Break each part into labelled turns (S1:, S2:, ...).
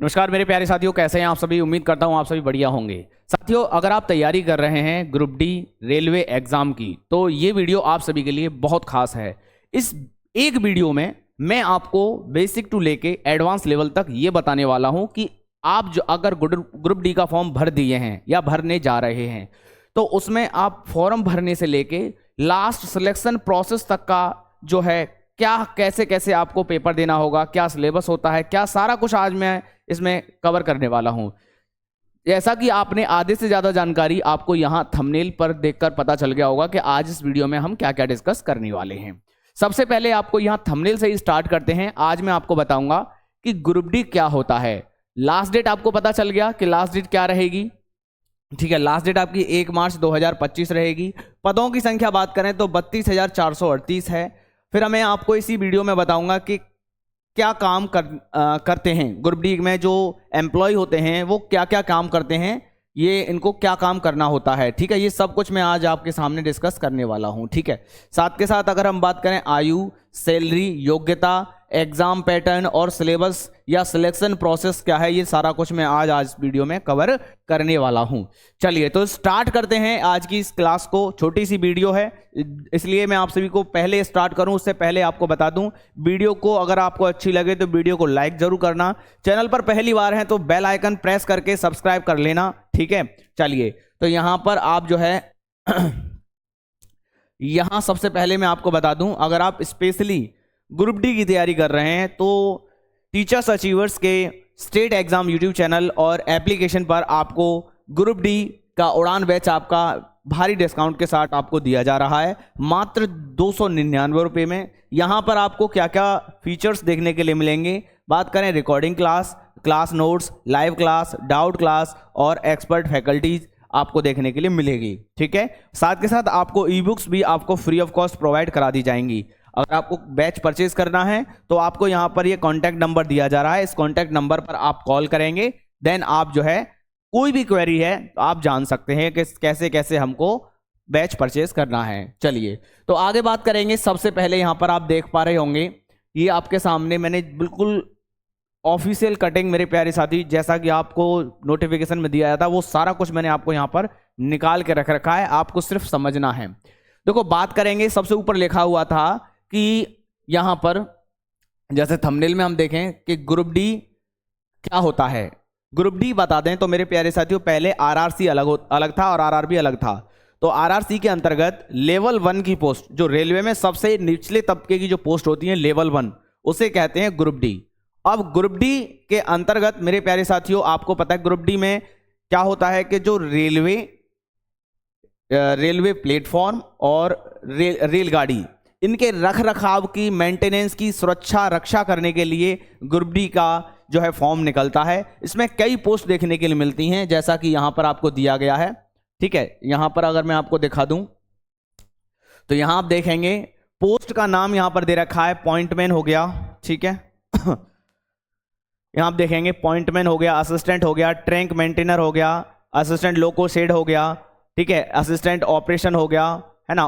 S1: नमस्कार मेरे प्यारे साथियों, कैसे हैं आप सभी। उम्मीद करता हूं आप सभी बढ़िया होंगे। साथियों, अगर आप तैयारी कर रहे हैं ग्रुप डी रेलवे एग्जाम की, तो ये वीडियो आप सभी के लिए बहुत खास है। इस एक वीडियो में मैं आपको बेसिक टू लेके एडवांस लेवल तक ये बताने वाला हूं कि आप जो अगर ग्रुप डी का फॉर्म भर दिए हैं या भरने जा रहे हैं, तो उसमें आप फॉर्म भरने से लेके लास्ट सिलेक्शन प्रोसेस तक का जो है क्या कैसे कैसे आपको पेपर देना होगा, क्या सिलेबस होता है, क्या सारा कुछ आज मैं इसमें कवर करने वाला हूं। जैसा कि आपने आधे से ज्यादा जानकारी आपको यहां थंबनेल पर देखकर पता चल गया होगा कि आज इस वीडियो में हम क्या क्या डिस्कस करने वाले हैं। सबसे पहले आपको यहां थंबनेल से ही स्टार्ट करते हैं। आज मैं आपको बताऊंगा कि ग्रुप डी क्या होता है। लास्ट डेट आपको पता चल गया कि लास्ट डेट क्या रहेगी। ठीक है, लास्ट डेट आपकी 1 मार्च 2025 रहेगी। पदों की संख्या बात करें तो 32,438 है। फिर मैं आपको इसी वीडियो में बताऊंगा कि क्या काम करते हैं ग्रुप डी में जो एम्प्लॉय होते हैं, वो क्या क्या काम करते हैं, ये इनको क्या काम करना होता है। ठीक है, ये सब कुछ मैं आज आपके सामने डिस्कस करने वाला हूं। ठीक है, साथ के साथ अगर हम बात करें आयु, सैलरी, योग्यता, एग्जाम पैटर्न और सिलेबस या सिलेक्शन प्रोसेस क्या है, ये सारा कुछ मैं आज वीडियो में कवर करने वाला हूं। चलिए तो स्टार्ट करते हैं आज की इस क्लास को। छोटी सी वीडियो है, इसलिए मैं आप सभी को पहले स्टार्ट करूं उससे पहले आपको बता दूं, वीडियो को अगर आपको अच्छी लगे तो वीडियो को लाइक जरूर करना। चैनल पर पहली बार हैं तो बेल आइकन प्रेस करके सब्सक्राइब कर लेना। ठीक है, चलिए तो यहां पर आप जो है यहां सबसे पहले मैं आपको बता दूं, अगर आप स्पेशली ग्रुप डी की तैयारी कर रहे हैं तो टीचर्स अचीवर्स के स्टेट एग्जाम यूट्यूब चैनल और एप्लीकेशन पर आपको ग्रुप डी का उड़ान बैच आपका भारी डिस्काउंट के साथ आपको दिया जा रहा है, मात्र 299 रुपये में। यहाँ पर आपको क्या क्या फीचर्स देखने के लिए मिलेंगे, बात करें recording class, class notes, live class, doubt class और एक्सपर्ट फैकल्टीज आपको देखने के लिए मिलेगी। ठीक है, साथ के साथ आपको ई बुक्स भी आपको फ्री ऑफ कॉस्ट प्रोवाइड करा दी जाएंगी। अगर आपको बैच परचेज करना है तो आपको यहाँ पर ये कॉन्टैक्ट नंबर दिया जा रहा है, इस कॉन्टैक्ट नंबर पर आप कॉल करेंगे, देन आप जो है कोई भी क्वेरी है तो आप जान सकते हैं कि कैसे कैसे हमको बैच परचेज करना है। चलिए तो आगे बात करेंगे। सबसे पहले यहाँ पर आप देख पा रहे होंगे, ये आपके सामने मैंने बिल्कुल ऑफिशियल कटिंग मेरे प्यारे साथी, जैसा कि आपको नोटिफिकेशन में दिया जाता, वो सारा कुछ मैंने आपको यहाँ पर निकाल के रख रखा है, आपको सिर्फ समझना है। देखो बात करेंगे, सबसे ऊपर लिखा हुआ था कि यहां पर जैसे थंबनेल में हम देखें कि ग्रुप डी क्या होता है। ग्रुप डी बता दें तो मेरे प्यारे साथियों, पहले आरआरसी अलग था और आरआरबी अलग था। तो आरआरसी के अंतर्गत लेवल 1 की पोस्ट, जो रेलवे में सबसे निचले तबके की जो पोस्ट होती है लेवल 1, उसे कहते हैं ग्रुप डी। अब ग्रुप डी के अंतर्गत मेरे प्यारे साथियों आपको पता है ग्रुप डी में क्या होता है कि जो रेलवे प्लेटफॉर्म और रेलगाड़ी, इनके रख रखाव की, मेंटेनेंस की, सुरक्षा रक्षा करने के लिए ग्रुप डी का जो है फॉर्म निकलता है। इसमें कई पोस्ट देखने के लिए मिलती हैं, जैसा कि यहां पर आपको दिया गया है। ठीक है, यहां पर अगर मैं आपको दिखा दूं तो यहां आप देखेंगे पोस्ट का नाम यहां पर दे रखा है पॉइंटमैन हो गया। ठीक है यहां आप देखेंगे पॉइंटमैन हो गया, असिस्टेंट हो गया, ट्रैक मेंटेनर हो गया, असिस्टेंट लोको शेड हो गया। ठीक है, असिस्टेंट ऑपरेशन हो गया, है ना।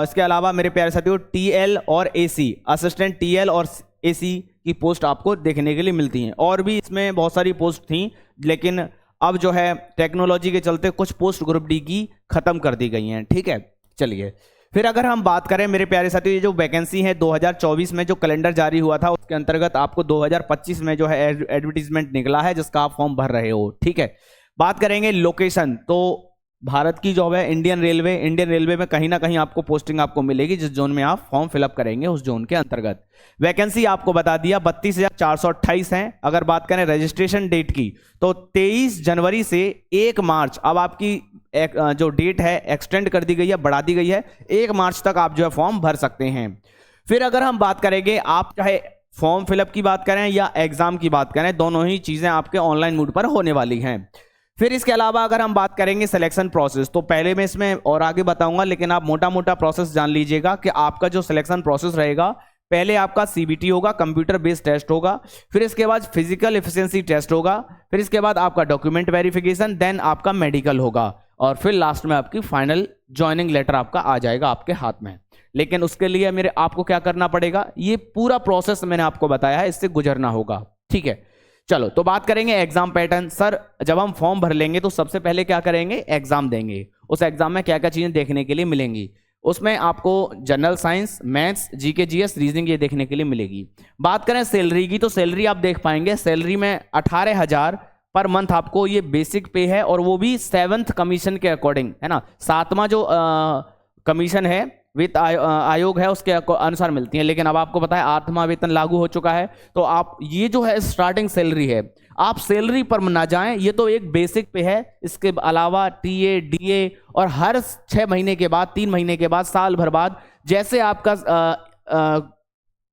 S1: इसके अलावा मेरे प्यारे साथियों टीएल और एसी, असिस्टेंट टीएल और एसी की पोस्ट आपको देखने के लिए मिलती हैं। और भी इसमें बहुत सारी पोस्ट थी, लेकिन अब जो है टेक्नोलॉजी के चलते कुछ पोस्ट ग्रुप डी की खत्म कर दी गई हैं। ठीक है, चलिए फिर अगर हम बात करें मेरे प्यारे साथियों, ये जो वैकेंसी है 2024 में जो कैलेंडर जारी हुआ था, उसके अंतर्गत आपको 2025 में जो है एडवर्टीजमेंट निकला है जिसका आप फॉर्म भर रहे हो। ठीक है, बात करेंगे लोकेशन, तो भारत की जॉब है, इंडियन रेलवे में कहीं ना कहीं आपको पोस्टिंग आपको मिलेगी, जिस जोन में आप फॉर्म फिलअप करेंगे उस जोन के अंतर्गत। वैकेंसी आपको बता दिया 32,428 हैं। अगर बात करें रजिस्ट्रेशन डेट की तो 23 जनवरी से 1 मार्च, अब आपकी जो डेट है एक्सटेंड कर दी गई है, बढ़ा दी गई है, 1 मार्च तक आप जो है फॉर्म भर सकते हैं। फिर अगर हम बात करेंगे, आप चाहे फॉर्म फिलअप की बात करें या एग्जाम की बात करें, दोनों ही चीजें आपके ऑनलाइन मोड पर होने वाली हैं। फिर इसके अलावा अगर हम बात करेंगे सिलेक्शन प्रोसेस, तो पहले मैं इसमें और आगे बताऊंगा, लेकिन आप मोटा मोटा प्रोसेस जान लीजिएगा कि आपका जो सिलेक्शन प्रोसेस रहेगा, पहले आपका सीबीटी होगा, कंप्यूटर बेस्ड टेस्ट होगा, फिर इसके बाद फिजिकल एफिशिएंसी टेस्ट होगा, फिर इसके बाद आपका डॉक्यूमेंट वेरिफिकेशन, देन आपका मेडिकल होगा, और फिर लास्ट में आपकी फाइनल ज्वाइनिंग लेटर आपका आ जाएगा आपके हाथ में। लेकिन उसके लिए आपको क्या करना पड़ेगा, ये पूरा प्रोसेस मैंने आपको बताया है, इससे गुजरना होगा। ठीक है, चलो तो बात करेंगे एग्जाम पैटर्न। सर जब हम फॉर्म भर लेंगे तो सबसे पहले क्या करेंगे, एग्जाम देंगे। उस एग्जाम में क्या क्या चीजें देखने के लिए मिलेंगी, उसमें आपको general science, maths, GK, GS, reasoning ये देखने के लिए मिलेगी। बात करें सैलरी की, तो सैलरी आप देख पाएंगे, सैलरी में 18,000 पर मंथ आपको ये बेसिक पे है, और वो भी 7th कमीशन के अकॉर्डिंग, है ना। 7वां जो कमीशन है वित्त आयोग है उसके अनुसार मिलती है। लेकिन अब आपको पता है 8वां वेतन लागू हो चुका है, तो आप ये जो है स्टार्टिंग सैलरी है, आप सैलरी पर ना जाएं, ये तो एक बेसिक पे है। इसके अलावा टीए, डीए, और हर 6 महीने के बाद, 3 महीने के बाद, साल भर बाद, जैसे आपका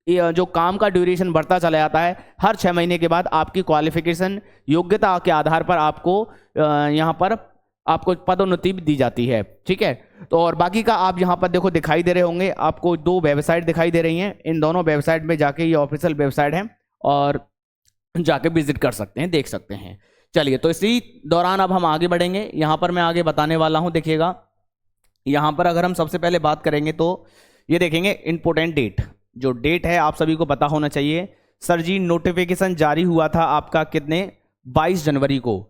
S1: जो काम का ड्यूरेशन बढ़ता चला जाता है, हर 6 महीने के बाद आपकी क्वालिफिकेशन, योग्यता के आधार पर आपको यहाँ पर आपको पदोन्नति भी दी जाती है, ठीक है। तो और बाकी का आप यहाँ पर देखो दिखाई दे रहे होंगे, आपको 2 वेबसाइट दिखाई दे रही हैं। इन दोनों वेबसाइट में जाके, ये ऑफिशियल वेबसाइट है और जाके विजिट कर सकते हैं, देख सकते हैं। चलिए तो इसी दौरान अब हम आगे बढ़ेंगे। यहाँ पर मैं आगे बताने वाला हूँ, देखिएगा यहाँ पर अगर हम सबसे पहले बात करेंगे तो ये देखेंगे इम्पोर्टेंट डेट। जो डेट है आप सभी को पता होना चाहिए। सर जी नोटिफिकेशन जारी हुआ था आपका कितने, 22 जनवरी को।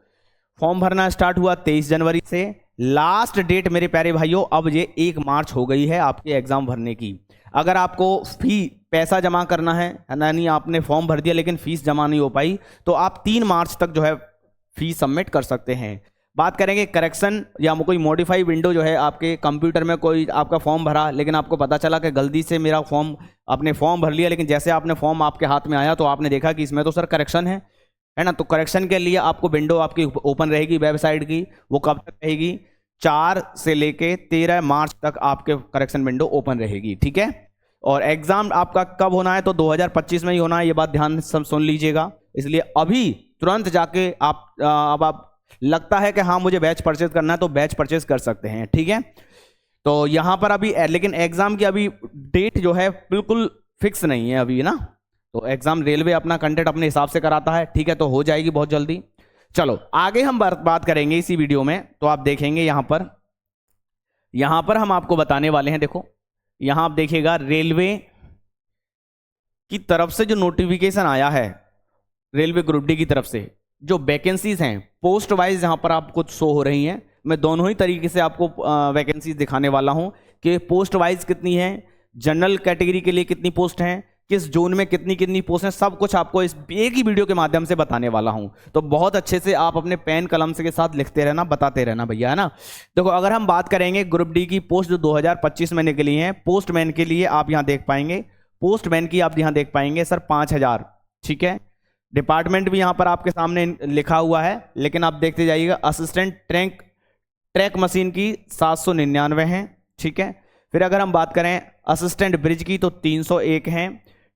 S1: फॉर्म भरना स्टार्ट हुआ 23 जनवरी से। लास्ट डेट मेरे प्यारे भाइयों अब ये 1 मार्च हो गई है आपके एग्जाम भरने की। अगर आपको पैसा जमा करना है, यानी आपने फॉर्म भर दिया लेकिन फीस जमा नहीं हो पाई, तो आप 3 मार्च तक जो है फीस सबमिट कर सकते हैं। बात करेंगे करेक्शन या कोई मॉडिफाई विंडो, जो है आपके कंप्यूटर में कोई आपका फॉर्म भरा, लेकिन आपको पता चला कि गलती से मेरा फॉर्म, आपने फॉर्म भर लिया, लेकिन जैसे आपने फॉर्म आपके हाथ में आया तो आपने देखा कि इसमें तो सर करेक्शन है ना। तो करेक्शन के लिए आपको विंडो आपकी ओपन रहेगी वेबसाइट की। वो कब तक रहेगी, 4 से लेके 13 मार्च तक आपके करेक्शन विंडो ओपन रहेगी, ठीक है। और एग्जाम आपका कब होना है, तो 2025 में ही होना है, ये बात ध्यान से सुन लीजिएगा। इसलिए अभी तुरंत जाके अब आप लगता है कि हाँ मुझे बैच परचेज करना है, तो बैच परचेज कर सकते हैं, ठीक है। तो यहाँ पर अभी लेकिन एग्जाम की अभी डेट जो है बिल्कुल फिक्स नहीं है अभी ना। तो एग्जाम रेलवे अपना कंटेंट अपने हिसाब से कराता है, ठीक है, तो हो जाएगी बहुत जल्दी। चलो आगे हम बात करेंगे इसी वीडियो में। तो आप देखेंगे यहाँ पर हम आपको बताने वाले हैं, देखो यहाँ आप देखिएगा रेलवे की तरफ से जो नोटिफिकेशन आया है, रेलवे ग्रुप डी की तरफ से जो वैकेंसीज हैं पोस्ट वाइज यहाँ पर आपको शो हो रही हैं। मैं दोनों ही तरीके से आपको वैकेंसीज दिखाने वाला हूँ कि पोस्ट वाइज कितनी है, जनरल कैटेगरी के लिए कितनी पोस्ट हैं, किस जोन में कितनी कितनी पोस्ट हैं, सब कुछ आपको इस एक ही वीडियो के माध्यम से बताने वाला हूं। तो बहुत अच्छे से आप अपने पेन कलम से के साथ लिखते रहना, बताते रहना भैया, है ना। देखो अगर हम बात करेंगे ग्रुप डी की पोस्ट जो 2025 में निकली हैं, पोस्टमैन के लिए आप यहां देख पाएंगे, पोस्टमैन की आप यहां देख पाएंगे सर 5000, ठीक है। डिपार्टमेंट भी यहां पर आपके सामने लिखा हुआ है, लेकिन आप देखते जाइएगा। असिस्टेंट ट्रैक मशीन की 799 है, ठीक है। फिर अगर हम बात करें असिस्टेंट ब्रिज की तो 301 हैं।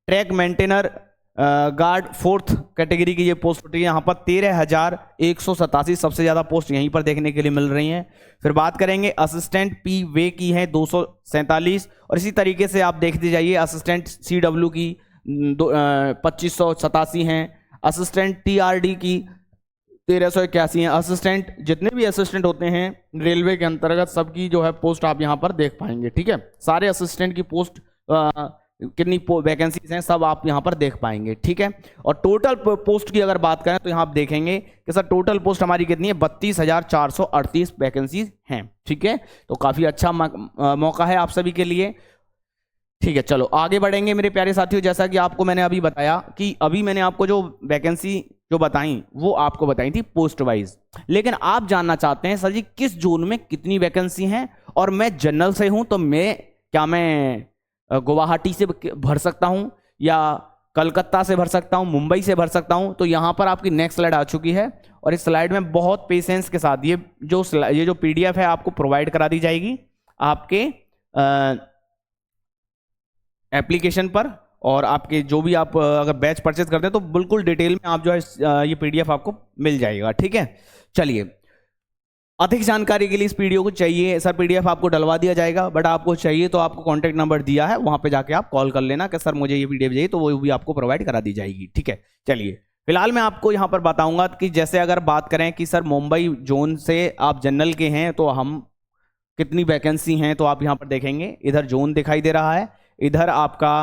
S1: Track maintainer guard 4th category की ये पोस्ट होती है, यहाँ पर 13,187 सबसे ज़्यादा पोस्ट यहीं पर देखने के लिए मिल रही हैं। फिर बात करेंगे असिस्टेंट पी वे की है 247, और इसी तरीके से आप देखते जाइए। असिस्टेंट सी डब्ल्यू की 2587 हैं। असिस्टेंट टी आर डी की 1381 हैं। असिस्टेंट जितने भी असिस्टेंट होते हैं रेलवे के अंतर्गत सबकी जो है पोस्ट आप यहाँ पर देख पाएंगे, ठीक है। सारे असिस्टेंट की पोस्ट कितनी वैकेंसीज हैं सब आप यहाँ पर देख पाएंगे, ठीक है। और टोटल पोस्ट की अगर बात करें तो यहाँ आप देखेंगे कि सर टोटल पोस्ट हमारी कितनी है, 32,438 वैकेंसीज हैं, ठीक है। तो काफ़ी अच्छा मौका है आप सभी के लिए, ठीक है। चलो आगे बढ़ेंगे मेरे प्यारे साथियों। जैसा कि आपको मैंने अभी बताया कि अभी मैंने आपको जो वैकेंसी जो बताई वो आपको बताई थी पोस्ट वाइज, लेकिन आप जानना चाहते हैं सर जी किस जोन में कितनी वैकेंसी हैं, और मैं जनरल से हूं तो मैं गुवाहाटी से भर सकता हूं या कलकत्ता से भर सकता हूं, मुंबई से भर सकता हूं। तो यहां पर आपकी नेक्स्ट स्लाइड आ चुकी है, और इस स्लाइड में बहुत पेशेंस के साथ ये जो पीडीएफ है आपको प्रोवाइड करा दी जाएगी आपके एप्लीकेशन पर, और आपके जो भी आप अगर बैच परचेज करते हैं तो बिल्कुल डिटेल में आप जो है ये पीडीएफ आपको मिल जाएगा, ठीक है। चलिए अधिक जानकारी के लिए इस पीडीएफ को चाहिए सर, पीडीएफ आपको डलवा दिया जाएगा, बट आपको चाहिए तो आपको कॉन्टैक्ट नंबर दिया है, वहां पे जाके आप कॉल कर लेना कि सर मुझे ये पीडीएफ चाहिए, तो वो भी आपको प्रोवाइड करा दी जाएगी, ठीक है। चलिए फिलहाल मैं आपको यहाँ पर बताऊंगा कि जैसे अगर बात करें कि सर मुंबई जोन से आप जनरल के हैं तो हम कितनी वैकेंसी हैं, तो आप यहाँ पर देखेंगे इधर जोन दिखाई दे रहा है, इधर आपका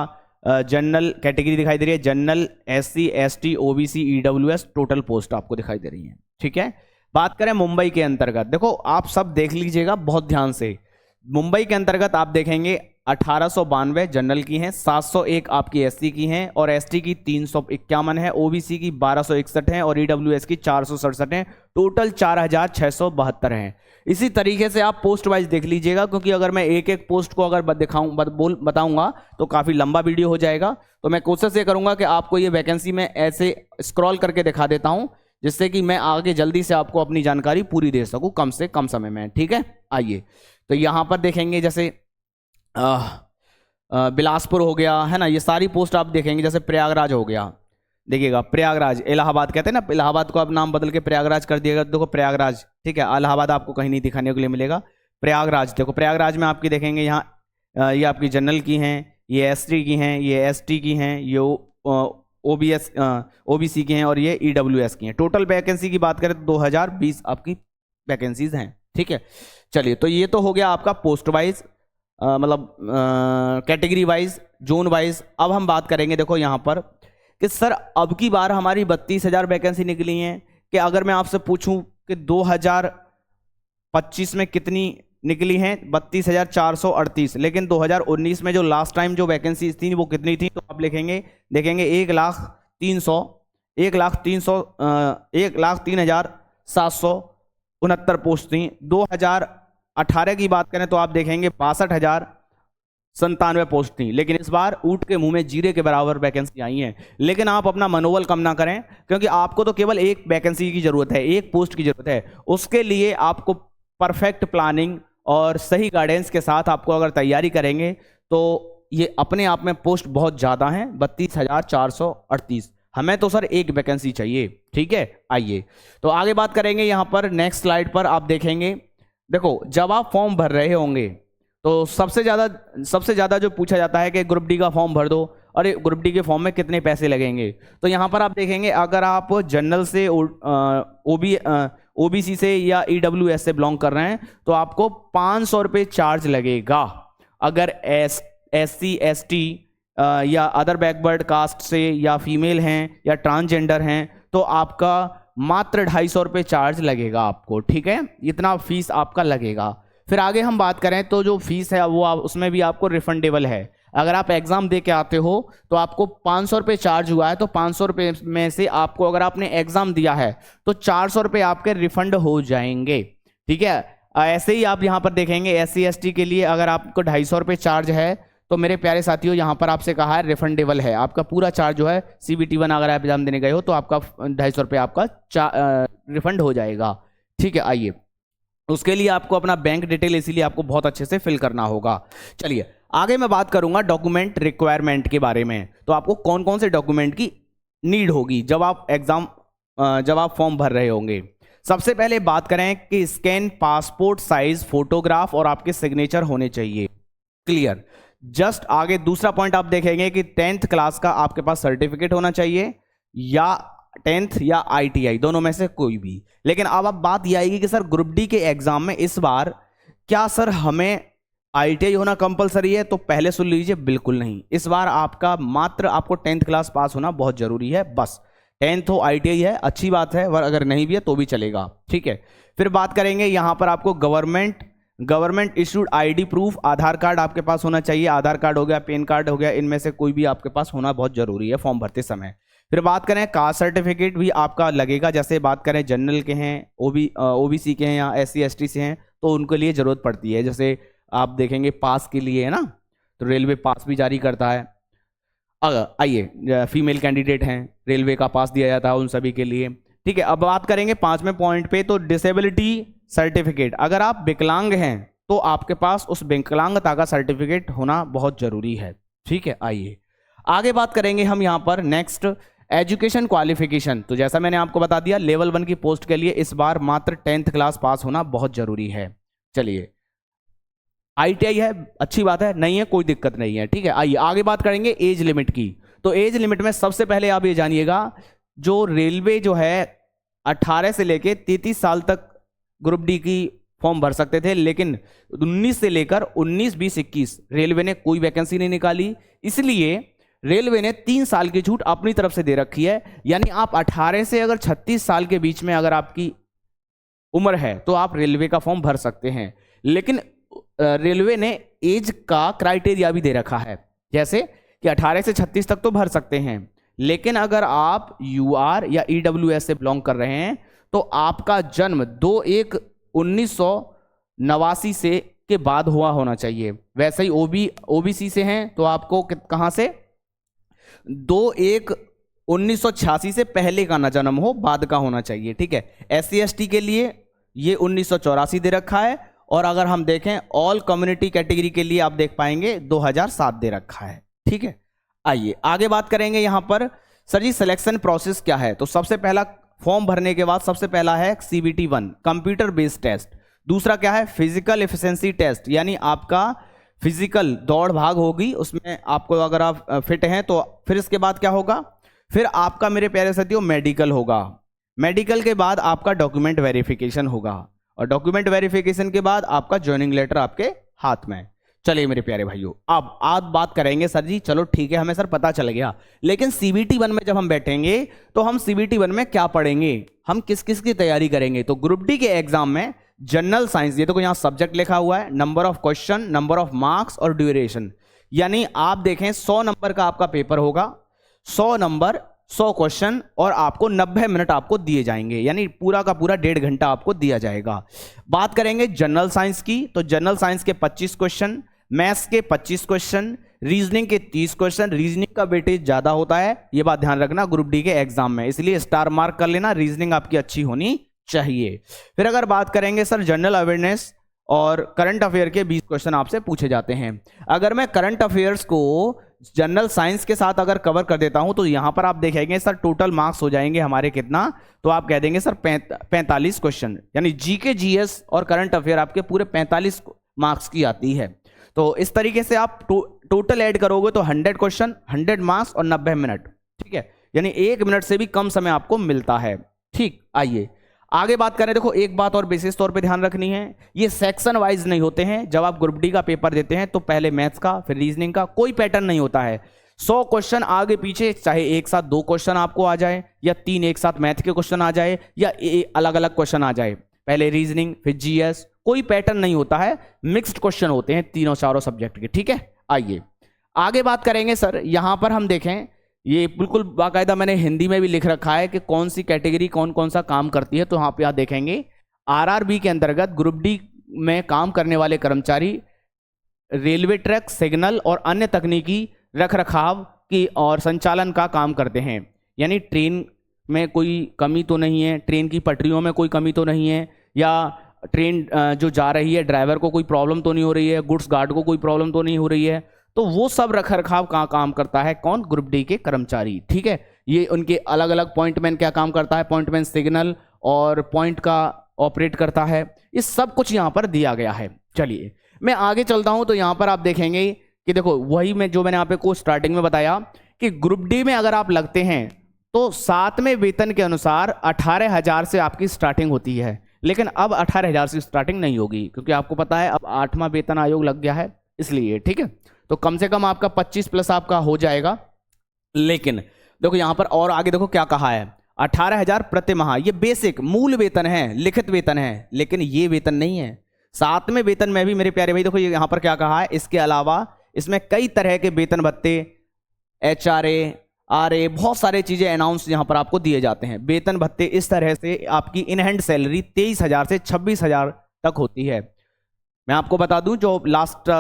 S1: जनरल कैटेगरी दिखाई दे रही है, general, SC ST OBC EWS, total post आपको दिखाई दे रही है। ठीक है, बात करें मुंबई के अंतर्गत, देखो आप सब देख लीजिएगा बहुत ध्यान से। मुंबई के अंतर्गत आप देखेंगे 1892 जनरल की हैं, 701 आपकी SC की हैं और ST की 351 है, OBC की 1261 है और EWS की 467 है, टोटल 4672 हैं। इसी तरीके से आप पोस्ट वाइज देख लीजिएगा, क्योंकि अगर मैं एक एक पोस्ट को अगर बताऊंगा तो काफ़ी लंबा वीडियो हो जाएगा। तो मैं कोशिश ये करूंगा कि आपको ये वैकेंसी में ऐसे स्क्रॉल करके दिखा देता हूं, जिससे कि मैं आगे जल्दी से आपको अपनी जानकारी पूरी दे सकूं कम से कम समय में। ठीक है, आइए तो यहाँ पर देखेंगे जैसे बिलासपुर हो गया है ना, ये सारी पोस्ट आप देखेंगे। जैसे प्रयागराज हो गया, देखिएगा प्रयागराज, इलाहाबाद कहते हैं ना, इलाहाबाद को अब नाम बदल के प्रयागराज कर दिएगा। देखो प्रयागराज, ठीक है, इलाहाबाद आपको कहीं नहीं दिखाने के लिए मिलेगा। प्रयागराज देखो, प्रयागराज में आपकी देखेंगे यहाँ ये आपकी जनरल की हैं, ये ST की हैं, ये ST की हैं, ये OBC की हैं और ये EWS की हैं। टोटल वैकेंसी की बात करें तो 2020 आपकी वैकेंसीज हैं। ठीक है, चलिए तो ये तो हो गया आपका पोस्ट वाइज, मतलब कैटेगरी वाइज, जोन वाइज। अब हम बात करेंगे देखो यहाँ पर कि सर अब की बार हमारी 32,000 वैकेंसी निकली हैं, कि अगर मैं आपसे पूछूं कि 2025 में कितनी निकली हैं, 32,438, लेकिन 2019 में जो लास्ट टाइम जो वैकेंसी थी वो कितनी थी, तो आप लिखेंगे देखेंगे 1,03,769 पोस्ट थी। 2018 की बात करें तो आप देखेंगे 62,097 पोस्ट थी, लेकिन इस बार ऊंट के मुंह में जीरे के बराबर वैकेंसी आई हैं। लेकिन आप अपना मनोबल कम ना करें, क्योंकि आपको तो केवल एक वैकेंसी की जरूरत है, एक पोस्ट की जरूरत है। उसके लिए आपको परफेक्ट प्लानिंग और सही गाइडेंस के साथ आपको अगर तैयारी करेंगे तो ये अपने आप में पोस्ट बहुत ज़्यादा हैं, 32,438। हमें तो सर एक वैकेंसी चाहिए। ठीक है, आइए तो आगे बात करेंगे। यहाँ पर नेक्स्ट स्लाइड पर आप देखेंगे, देखो जब आप फॉर्म भर रहे होंगे तो सबसे ज़्यादा जो पूछा जाता है कि ग्रुप डी का फॉर्म भर दो, अरे ग्रुप डी के फॉर्म में कितने पैसे लगेंगे। तो यहाँ पर आप देखेंगे अगर आप जनरल से OBC से या EWS से बिलोंग कर रहे हैं तो आपको 500 रुपये चार्ज लगेगा। अगर SC ST या अदर बैकवर्ड कास्ट से या फीमेल हैं या ट्रांसजेंडर हैं तो आपका मात्र 250 रुपये चार्ज लगेगा आपको। ठीक है, इतना फीस आपका लगेगा। फिर आगे हम बात करें तो जो फीस है वो उसमें भी आपको रिफंडेबल है। अगर आप एग्जाम दे के आते हो तो आपको 500 रुपये चार्ज हुआ है, तो 500 रुपये में से आपको अगर आपने एग्जाम दिया है तो 400 रुपये आपके रिफंड हो जाएंगे। ठीक है, ऐसे ही आप यहाँ पर देखेंगे SC ST के लिए अगर आपको 250 रुपये चार्ज है तो मेरे प्यारे साथियों यहाँ पर आपसे कहा है रिफंडेबल है। आपका पूरा चार्ज जो है CBT1 अगर आप एग्जाम देने गए हो तो आपका 250 रुपये आपका रिफंड हो जाएगा। ठीक है, आइए उसके लिए आपको अपना बैंक डिटेल इसीलिए आपको बहुत अच्छे से फिल करना होगा। चलिए आगे मैं बात करूंगा डॉक्यूमेंट रिक्वायरमेंट के बारे में। तो आपको कौन कौन से डॉक्यूमेंट की नीड होगी जब आप फॉर्म भर रहे होंगे। सबसे पहले बात करें कि स्कैन पासपोर्ट साइज फोटोग्राफ और आपके सिग्नेचर होने चाहिए। क्लियर। जस्ट आगे दूसरा पॉइंट आप देखेंगे कि 10th क्लास का आपके पास सर्टिफिकेट होना चाहिए, या 10th या ITI दोनों में से कोई भी। लेकिन अब बात यह आएगी कि सर ग्रुप डी के एग्जाम में इस बार क्या सर हमें ITI होना कंपलसरी है? तो पहले सुन लीजिए, बिल्कुल नहीं। इस बार आपको 10th क्लास पास होना बहुत जरूरी है। बस 10th हो ITI है अच्छी बात है, और अगर नहीं भी है तो भी चलेगा। ठीक है, फिर बात करेंगे यहां पर आपको गवर्नमेंट इशूड ID प्रूफ, आधार कार्ड आपके पास होना चाहिए। आधार कार्ड हो गया, पैन कार्ड हो गया, इनमें से कोई भी आपके पास होना बहुत जरूरी है फॉर्म भरते समय। फिर बात करें कास्ट सर्टिफिकेट भी आपका लगेगा। जैसे बात करें जनरल के हैं, OBC के हैं या SC ST से हैं तो उनके लिए ज़रूरत पड़ती है। जैसे आप देखेंगे पास के लिए है ना, तो रेलवे पास भी जारी करता है। अगर आइए फीमेल कैंडिडेट हैं, रेलवे का पास दिया जाता है उन सभी के लिए। ठीक है, अब बात करेंगे 5वें पॉइंट पे, तो डिसेबिलिटी सर्टिफिकेट। अगर आप विकलांग हैं तो आपके पास उस विकलांगता का सर्टिफिकेट होना बहुत जरूरी है। ठीक है, आइए आगे बात करेंगे हम यहाँ पर नेक्स्ट एजुकेशन क्वालिफिकेशन। तो जैसा मैंने आपको बता दिया लेवल 1 की पोस्ट के लिए इस बार मात्र 10th क्लास पास होना बहुत जरूरी है। चलिए ITI है अच्छी बात है, नहीं है कोई दिक्कत नहीं है। ठीक है, आइए आगे बात करेंगे एज लिमिट की। तो एज लिमिट में सबसे पहले आप ये जानिएगा, जो रेलवे जो है 18 से लेके 33 साल तक ग्रुप डी की फॉर्म भर सकते थे, लेकिन 19 से लेकर 19, 20, 21 रेलवे ने कोई वैकेंसी नहीं निकाली। इसलिए रेलवे ने 3 साल की छूट अपनी तरफ से दे रखी है, यानी आप 18 से अगर 36 साल के बीच में अगर आपकी उम्र है तो आप रेलवे का फॉर्म भर सकते हैं। लेकिन रेलवे ने एज का क्राइटेरिया भी दे रखा है, जैसे कि 18 से 36 तक तो भर सकते हैं, लेकिन अगर आप यूआर या ईडब्ल्यूएस से बिलोंग कर रहे हैं तो आपका जन्म 2/1/1989 से के बाद हुआ होना चाहिए। वैसे ही ओबीसी से हैं तो आपको कहां से 2/1/1986 से पहले का ना जन्म हो, बाद का होना चाहिए, ठीक है। SC ST के लिए ये 1984 दे रखा है, और अगर हम देखें ऑल कम्युनिटी कैटेगरी के लिए आप देख पाएंगे 2007 दे रखा है, ठीक है। आइए आगे बात करेंगे यहां पर। सर जी सिलेक्शन प्रोसेस क्या है? तो सबसे पहला फॉर्म भरने के बाद सबसे पहला है CBT 1 कंप्यूटर बेस्ड टेस्ट। दूसरा क्या है? फिजिकल एफिशिएंसी टेस्ट, यानी आपका फिजिकल दौड़ भाग होगी, उसमें आपको अगर आप फिट हैं तो। फिर इसके बाद क्या होगा? फिर आपका मेरे प्यारे साथियों मेडिकल होगा। मेडिकल के बाद आपका डॉक्यूमेंट वेरिफिकेशन होगा, और डॉक्यूमेंट वेरिफिकेशन के बाद आपका ज्वाइनिंग लेटर आपके हाथ में। चलिए मेरे प्यारे भाइयों, अब आज बात करेंगे सर जी, चलो ठीक है हमें सर पता चल गया, लेकिन CBT 1 में जब हम बैठेंगे तो हम CBT 1 में क्या पढ़ेंगे, हम किस किस की तैयारी करेंगे? तो ग्रुप डी के एग्जाम में जनरल साइंस, ये तो यहां सब्जेक्ट लिखा हुआ है, number of question, number of marks और ड्यूरेशन, यानी आप देखें 100 नंबर का आपका पेपर होगा, 100 नंबर 100 क्वेश्चन, और आपको 90 मिनट आपको दिए जाएंगे, यानी पूरा का पूरा 1.5 घंटा आपको दिया जाएगा। बात करेंगे जनरल साइंस की, तो जनरल साइंस के 25 क्वेश्चन, मैथ्स के 25 क्वेश्चन, रीजनिंग के 30 क्वेश्चन। रीजनिंग का वेटेज ज्यादा होता है, ये बात ध्यान रखना ग्रुप डी के एग्जाम में, इसलिए स्टार मार्क कर लेना, रीजनिंग आपकी अच्छी होनी चाहिए। फिर अगर बात करेंगे सर जनरल अवेयरनेस और करंट अफेयर के 20 क्वेश्चन आपसे पूछे जाते हैं। अगर मैं करंट अफेयर्स को जनरल साइंस के साथ अगर कवर कर देता हूं तो यहां पर आप देखेंगे सर टोटल मार्क्स हो जाएंगे हमारे कितना, तो आप कह देंगे सर 45 क्वेश्चन, यानी जीके जीएस और करंट अफेयर आपके पूरे 45 मार्क्स की आती है। तो इस तरीके से आप टोटल ऐड करोगे तो 100 क्वेश्चन, 100 मार्क्स और 90 मिनट, ठीक है, यानी 1 मिनट से भी कम समय आपको मिलता है, ठीक। आइए आगे बात करें। देखो एक बात और विशेष तौर पे ध्यान रखनी है, ये सेक्शन वाइज नहीं होते हैं। जब आप ग्रुप डी का पेपर देते हैं तो पहले मैथ्स का फिर रीजनिंग का, कोई पैटर्न नहीं होता है। 100 क्वेश्चन आगे पीछे, चाहे एक साथ 2 क्वेश्चन आपको आ जाए या 3 एक साथ मैथ के क्वेश्चन आ जाए या अलग अलग क्वेश्चन आ जाए, पहले रीजनिंग फिर जीएस, कोई पैटर्न नहीं होता है, मिक्स्ड क्वेश्चन होते हैं तीनों चारों सब्जेक्ट के, ठीक है। आइए आगे बात करेंगे सर, यहां पर हम देखें, ये बिल्कुल बाकायदा मैंने हिंदी में भी लिख रखा है कि कौन सी कैटेगरी कौन कौन सा काम करती है। तो यहाँ पे आप देखेंगे आरआरबी के अंतर्गत ग्रुप डी में काम करने वाले कर्मचारी रेलवे ट्रैक, सिग्नल और अन्य तकनीकी रख रखाव की और संचालन का काम करते हैं, यानी ट्रेन में कोई कमी तो नहीं है, ट्रेन की पटरियों में कोई कमी तो नहीं है, या ट्रेन जो जा रही है ड्राइवर को कोई प्रॉब्लम तो नहीं हो रही है, गुड्स गार्ड को कोई प्रॉब्लम तो नहीं हो रही है, तो वो सब रख रखाव का काम करता है कौन? ग्रुप डी के कर्मचारी, ठीक है। ये उनके अलग अलग पॉइंटमैन क्या काम करता है, पॉइंटमैन सिग्नल और पॉइंट का ऑपरेट करता है, ये सब कुछ यहाँ पर दिया गया है। चलिए मैं आगे चलता हूं, तो यहाँ पर आप देखेंगे कि देखो वही जो मैंने यहाँ पे को स्टार्टिंग में बताया कि ग्रुप डी में अगर आप लगते हैं तो 7वें वेतन के अनुसार 18,000 से आपकी स्टार्टिंग होती है, लेकिन अब 18,000 से स्टार्टिंग नहीं होगी, क्योंकि आपको पता है अब 8वां वेतन आयोग लग गया है, इसलिए, ठीक है। तो कम से कम आपका 25 प्लस आपका हो जाएगा। लेकिन देखो यहां पर और आगे देखो क्या कहा है, 18,000 प्रति माह, ये बेसिक मूल वेतन है, लिखित वेतन है, लेकिन ये वेतन नहीं है। 7वें वेतन में भी मेरे प्यारे भाई देखो यहां पर क्या कहा है, इसके अलावा इसमें कई तरह के वेतन भत्ते, HRA, RA, बहुत सारे चीजें अनाउंस यहां पर आपको दिए जाते हैं। वेतन भत्ते इस तरह से आपकी इन हैंड सैलरी 23,000 से 26,000 तक होती है। मैं आपको बता दूं जो लास्ट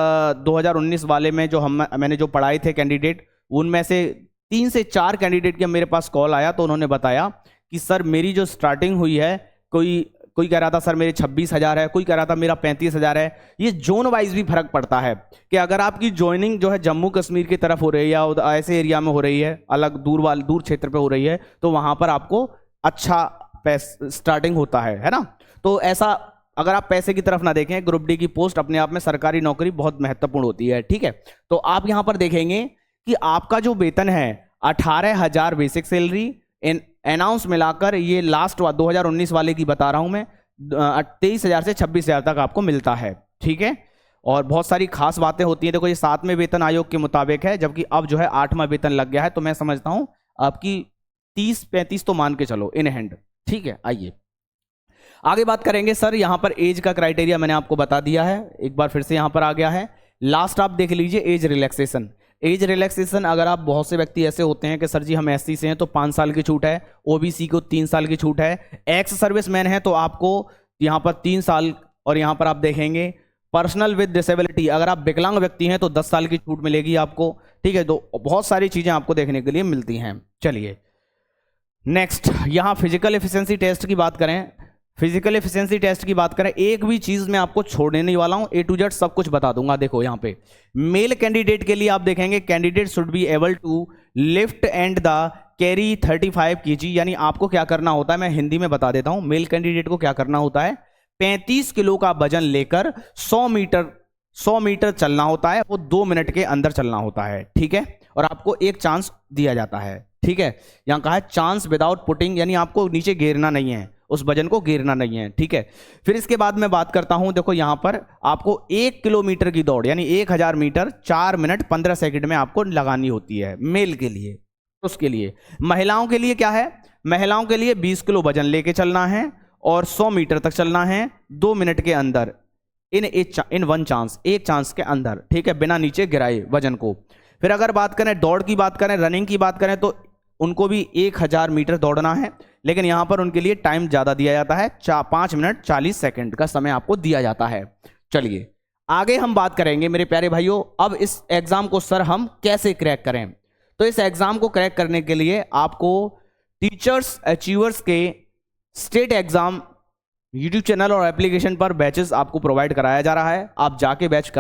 S1: 2019 वाले में जो मैंने जो पढ़ाए थे कैंडिडेट, उनमें से 3 से 4 कैंडिडेट के मेरे पास कॉल आया, तो उन्होंने बताया कि सर मेरी जो स्टार्टिंग हुई है, कोई कह रहा था सर मेरे 26,000 है, कोई कह रहा था मेरा 35,000 है। ये जोन वाइज भी फर्क पड़ता है कि अगर आपकी ज्वाइनिंग जो है जम्मू कश्मीर की तरफ हो रही है या ऐसे एरिया में हो रही है, अलग दूर क्षेत्र पे हो रही है, तो वहां पर आपको अच्छा स्टार्टिंग होता है ना। तो ऐसा अगर आप पैसे की तरफ ना देखें, ग्रुप डी की पोस्ट अपने आप में सरकारी नौकरी बहुत महत्वपूर्ण होती है, ठीक है। तो आप यहां पर देखेंगे कि आपका जो वेतन है 18,000 बेसिक सैलरी, अनाउंस मिलाकर ये लास्ट 2019 वाले की बता रहा हूं मैं, 23,000 से 26,000 तक आपको मिलता है, ठीक है। और बहुत सारी खास बातें होती हैं। देखो ये 7वें वेतन आयोग के मुताबिक है, जबकि अब जो है 8वां वेतन लग गया है, तो मैं समझता हूं आपकी 30-35 तो मान के चलो इन हैंड। ठीक है, आइए आगे बात करेंगे। सर यहां पर एज का क्राइटेरिया मैंने आपको बता दिया है, एक बार फिर से यहां पर आ गया है। लास्ट आप देख लीजिए एज रिलैक्सेशन। एज रिलैक्सेशन, अगर आप बहुत से व्यक्ति ऐसे होते हैं कि सर जी हम एससी से हैं तो 5 साल की छूट है, ओबीसी को 3 साल की छूट है, एक्स सर्विसमैन है तो आपको यहां पर 3 साल, और यहां पर आप देखेंगे पर्सनल विद डिसेबिलिटी, अगर आप विकलांग व्यक्ति हैं तो 10 साल की छूट मिलेगी आपको। ठीक है, तो बहुत सारी चीजें आपको देखने के लिए मिलती हैं। चलिए नेक्स्ट, यहां फिजिकल एफिशिएंसी टेस्ट की बात करें, फिजिकल एफिशिएंसी टेस्ट की बात करें, एक भी चीज मैं आपको छोड़ने नहीं वाला हूं, A to Z सब कुछ बता दूंगा। देखो यहां पे मेल कैंडिडेट के लिए आप देखेंगे candidate should be able to lift and the carry 35 kg, यानी आपको क्या करना होता है, मैं हिंदी में बता देता हूं, मेल कैंडिडेट को क्या करना होता है, 35 किलो का वजन लेकर 100 मीटर चलना होता है, वो 2 मिनट के अंदर चलना होता है। ठीक है, और आपको एक चांस दिया जाता है। ठीक है, यहां कहा है चांस विदाउट पुटिंग, यानी आपको नीचे गिरना नहीं है, उस वजन को गिरना नहीं है। ठीक है, फिर इसके बाद मैं बात करता हूं, देखो यहां पर आपको 1 किलोमीटर की दौड़ यानी 1000 मीटर 4 मिनट 15 सेकंड में आपको लगानी होती है मेल के लिए। उसके लिए महिलाओं के लिए क्या है, महिलाओं के लिए 20 किलो वजन लेके चलना है और 100 मीटर तक चलना है 2 मिनट के अंदर, इन वन चांस, एक चांस के अंदर। ठीक है, बिना नीचे गिराए वजन को। फिर अगर बात करें दौड़ की बात करें, रनिंग की बात करें, तो उनको भी 1000 मीटर दौड़ना है, लेकिन यहां पर उनके लिए टाइम ज्यादा दिया जाता है, 5 मिनट 40 सेकंड का समय आपको दिया जाता है। चलिए आगे हम बात करेंगे मेरे प्यारे भाइयों, अब इस एग्जाम को सर हम कैसे क्रैक करें। तो इस एग्जाम को क्रैक करने के लिए आपको टीचर्स अचीवर्स के स्टेट एग्जाम यूट्यूब चैनल और एप्लीकेशन पर बैचेस आपको प्रोवाइड कराया जा रहा है, आप जाके बैच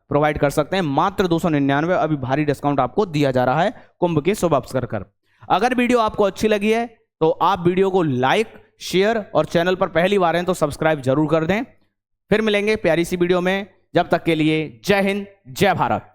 S1: प्रोवाइड कर सकते हैं, मात्र 299, अभी भारी डिस्काउंट आपको दिया जा रहा है कुंभ के शुभ अवसर कर। अगर वीडियो आपको अच्छी लगी है तो आप वीडियो को लाइक, शेयर और चैनल पर पहली बार हैं तो सब्सक्राइब जरूर कर दें। फिर मिलेंगे प्यारी सी वीडियो में, जब तक के लिए जय हिंद, जय भारत।